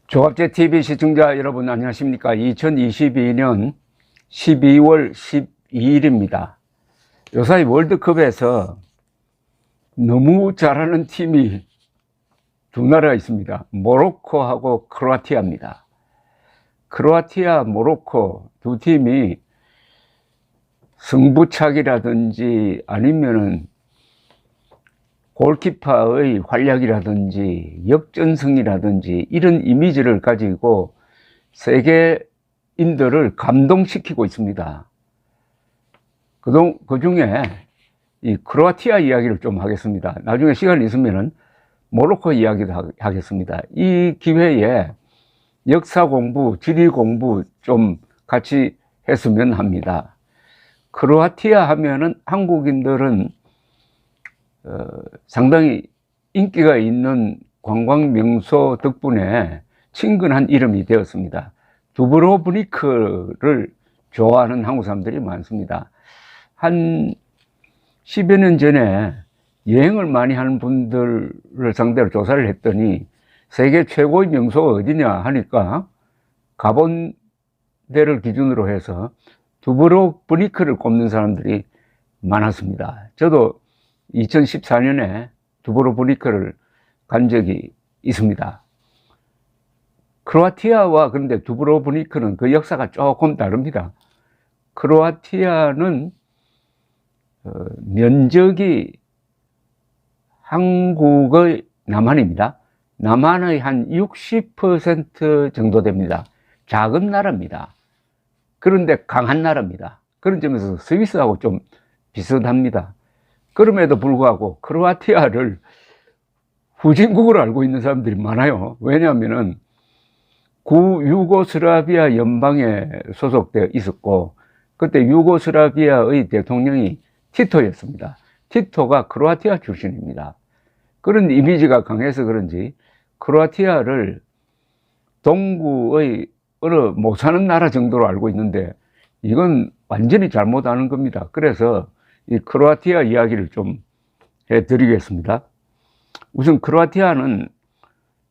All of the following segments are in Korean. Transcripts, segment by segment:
조갑제 TV 시청자 여러분 안녕하십니까? 2022년 12월 12일입니다. 요사이 월드컵에서 너무 잘하는 팀이 두 나라가 있습니다. 모로코하고 크로아티아입니다. 크로아티아, 모로코 두 팀이 승부차기라든지 아니면은 골키퍼의 활약이라든지 역전승이라든지 이런 이미지를 가지고 세계인들을 감동시키고 있습니다. 그 중에 이 크로아티아 이야기를 좀 하겠습니다. 나중에 시간이 있으면은 모로코 이야기도 하겠습니다. 이 기회에 역사 공부, 지리 공부 좀 같이 했으면 합니다. 크로아티아 하면은 한국인들은 상당히 인기가 있는 관광 명소 덕분에 친근한 이름이 되었습니다. 두브로브니크를 좋아하는 한국 사람들이 많습니다. 한 10여 년 전에 여행을 많이 하는 분들을 상대로 조사를 했더니 세계 최고의 명소가 어디냐 하니까 가본 데를 기준으로 해서 두브로브니크를 꼽는 사람들이 많았습니다. 저도 2014년에 두브로브니크를 간 적이 있습니다. 크로아티아와 그런데 두브로브니크는 그 역사가 조금 다릅니다. 크로아티아는 면적이 한국의 남한입니다. 남한의 한 60% 정도 됩니다. 작은 나라입니다. 그런데 강한 나라입니다. 그런 점에서 스위스하고 좀 비슷합니다. 그럼에도 불구하고 크로아티아를 후진국으로 알고 있는 사람들이 많아요. 왜냐하면은 유고슬라비아 연방에 소속되어 있었고 그때 유고슬라비아의 대통령이 티토였습니다. 티토가 크로아티아 출신입니다. 그런 이미지가 강해서 그런지 크로아티아를 동구의 어느 못 사는 나라 정도로 알고 있는데 이건 완전히 잘못 아는 겁니다. 그래서 이 크로아티아 이야기를 좀 해드리겠습니다. 우선 크로아티아는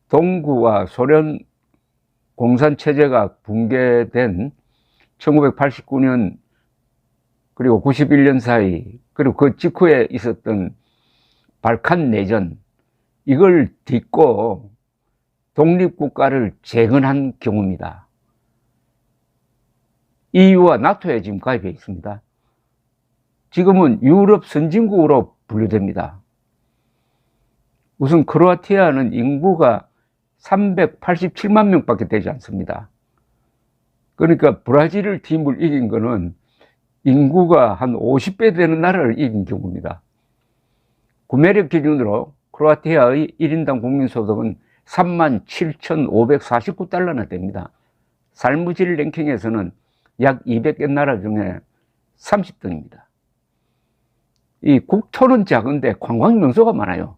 동구와 소련 공산체제가 붕괴된 1989년 그리고 91년 사이 그리고 그 직후에 있었던 발칸 내전 이걸 딛고 독립국가를 재건한 경우입니다. EU와 나토에 지금 가입해 있습니다. 지금은 유럽 선진국으로 분류됩니다. 우선 크로아티아는 인구가 387만 명밖에 되지 않습니다. 그러니까 브라질 팀을 이긴 거는 인구가 한 50배 되는 나라를 이긴 경우입니다. 구매력 기준으로 크로아티아의 1인당 국민소득은 37,549달러나 됩니다. 삶의 랭킹에서는 약 200개 나라 중에 30등입니다. 이 국토는 작은데 관광 명소가 많아요.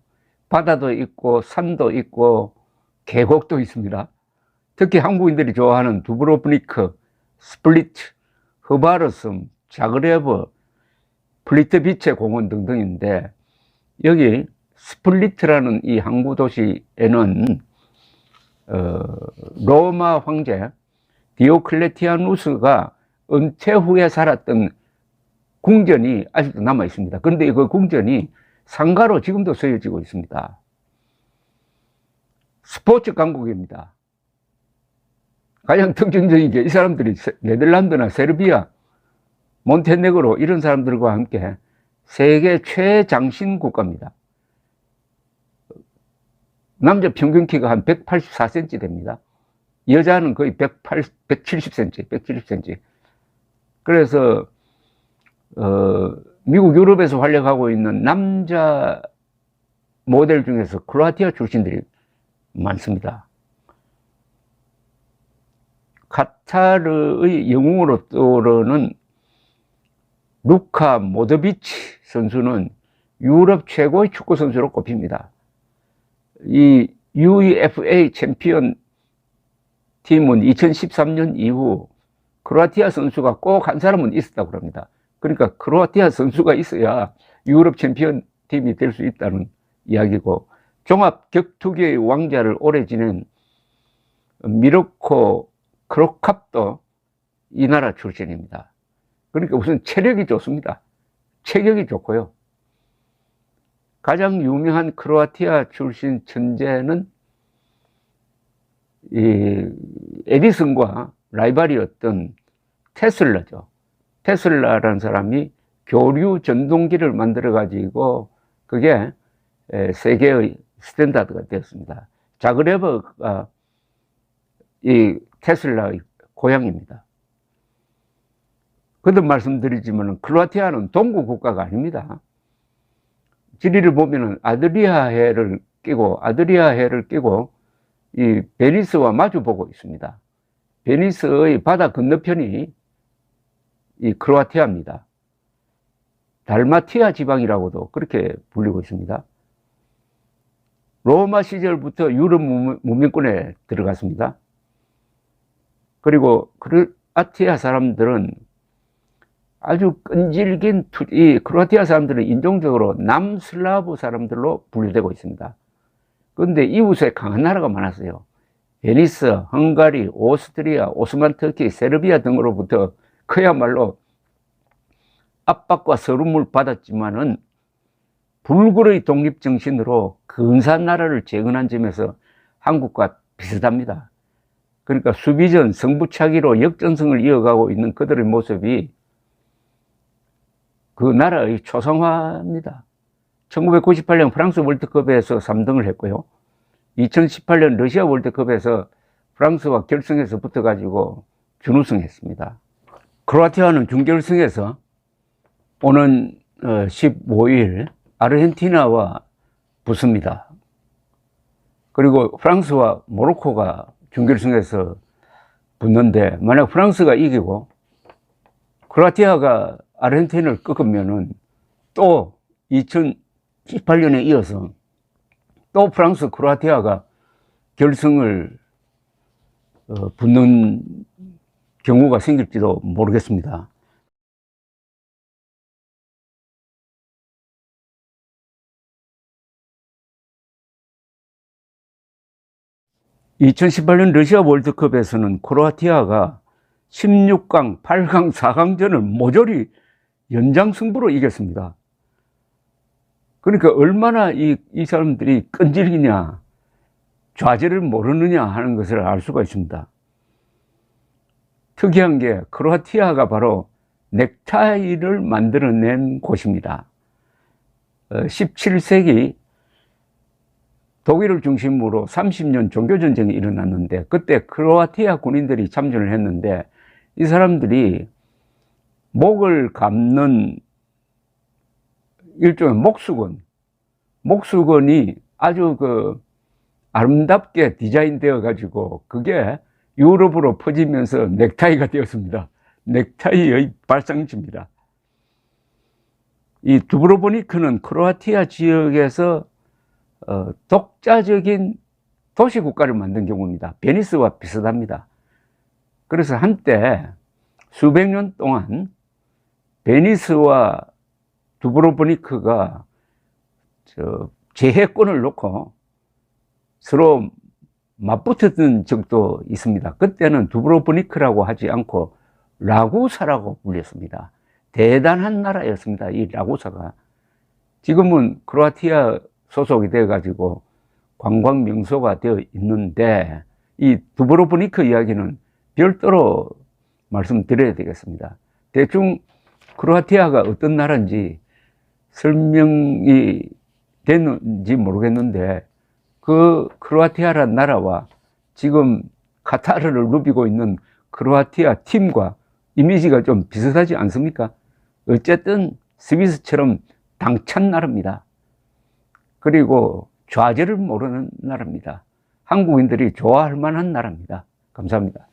바다도 있고 산도 있고 계곡도 있습니다. 특히 한국인들이 좋아하는 두브로브니크, 스플리트, 흐바르섬, 자그레브, 플리트비체 공원 등등인데 여기 스플리트라는 이 항구 도시에는 로마 황제 디오클레티아누스가 은퇴 후에 살았던 궁전이 아직도 남아 있습니다. 그런데 그 궁전이 상가로 지금도 쓰여지고 있습니다. 스포츠 강국입니다. 가장 특징적인 게 이 사람들이 네덜란드나 세르비아, 몬테네그로 이런 사람들과 함께 세계 최장신 국가입니다. 남자 평균 키가 한 184cm 됩니다. 여자는 거의 170cm. 그래서 미국, 유럽에서 활약하고 있는 남자 모델 중에서 크로아티아 출신들이 많습니다. 카타르의 영웅으로 떠오르는 루카 모드리치 선수는 유럽 최고의 축구 선수로 꼽힙니다. 이 UEFA 챔피언 팀은 2013년 이후 크로아티아 선수가 꼭 한 사람은 있었다고 합니다. 그러니까 크로아티아 선수가 있어야 유럽 챔피언 팀이 될 수 있다는 이야기고, 종합 격투기의 왕자를 오래 지낸 미르코 크로캅도 이 나라 출신입니다. 그러니까 우선 체력이 좋습니다. 체격이 좋고요. 가장 유명한 크로아티아 출신 천재는 이 에디슨과 라이벌이었던 테슬라죠. 테슬라라는 사람이 교류 전동기를 만들어 가지고 그게 세계의 스탠다드가 되었습니다. 자그레브가 이 테슬라의 고향입니다. 거듭 말씀드리지만 크로아티아는 동구 국가가 아닙니다. 지리를 보면은 아드리아해를 끼고 이 베니스와 마주보고 있습니다. 베니스의 바다 건너편이 이 크로아티아입니다. 달마티아 지방이라고도 그렇게 불리고 있습니다. 로마 시절부터 유럽 문명권에 들어갔습니다. 그리고 크로아티아 사람들은 아주 끈질긴 이 크로아티아 사람들은 인종적으로 남슬라브 사람들로 분류되고 있습니다. 그런데 이웃에 강한 나라가 많았어요. 베니스, 헝가리, 오스트리아, 오스만 터키, 세르비아 등으로부터 그야말로 압박과 서름을 받았지만은 불굴의 독립정신으로 근사한 나라를 재건한 점에서 한국과 비슷합니다. 그러니까 수비전, 승부차기로 역전승을 이어가고 있는 그들의 모습이 그 나라의 초상화입니다. 1998년 프랑스 월드컵에서 3등을 했고요. 2018년 러시아 월드컵에서 프랑스와 결승에서 붙어가지고 준우승했습니다. 크로아티아는 준결승에서 오는 15일 아르헨티나와 붙습니다. 그리고 프랑스와 모로코가 준결승에서 붙는데 만약 프랑스가 이기고 크로아티아가 아르헨티나를 꺾으면은 또 2018년에 이어서 또 프랑스, 크로아티아가 결승을 붙는 경우가 생길지도 모르겠습니다. (2018년) 러시아 월드컵에서는 크로아티아가 16강, 8강, 4강전을 모조리 연장 승부로 이겼습니다. 그러니까 얼마나 이 사람들이 끈질기냐, 좌절을 모르느냐 하는 것을 알 수가 있습니다. 특이한 게 크로아티아가 바로 넥타이를 만들어낸 곳입니다. 17세기 독일을 중심으로 30년 종교전쟁이 일어났는데 그때 크로아티아 군인들이 참전을 했는데 이 사람들이 목을 감는 일종의 목수건이 아주 아름답게 디자인되어 가지고 그게 유럽으로 퍼지면서 넥타이가 되었습니다. 넥타이의 발상지입니다. 이 두브로보니크는 크로아티아 지역에서 독자적인 도시국가를 만든 경우입니다. 베니스와 비슷합니다. 그래서 한때 수백 년 동안 베니스와 두브로보니크가 제해권을 놓고 서로 맞붙었던 적도 있습니다. 그때는 두브로보니크라고 하지 않고 라구사라고 불렸습니다. 대단한 나라였습니다. 이 라구사가. 지금은 크로아티아 소속이 되어 가지고 관광 명소가 되어 있는데 이 두브로보니크 이야기는 별도로 말씀드려야 되겠습니다. 대충 크로아티아가 어떤 나라인지 설명이 됐는지 모르겠는데 그 크로아티아라는 나라와 지금 카타르를 누비고 있는 크로아티아 팀과 이미지가 좀 비슷하지 않습니까? 어쨌든 스위스처럼 당찬 나라입니다. 그리고 좌절을 모르는 나라입니다. 한국인들이 좋아할 만한 나라입니다. 감사합니다.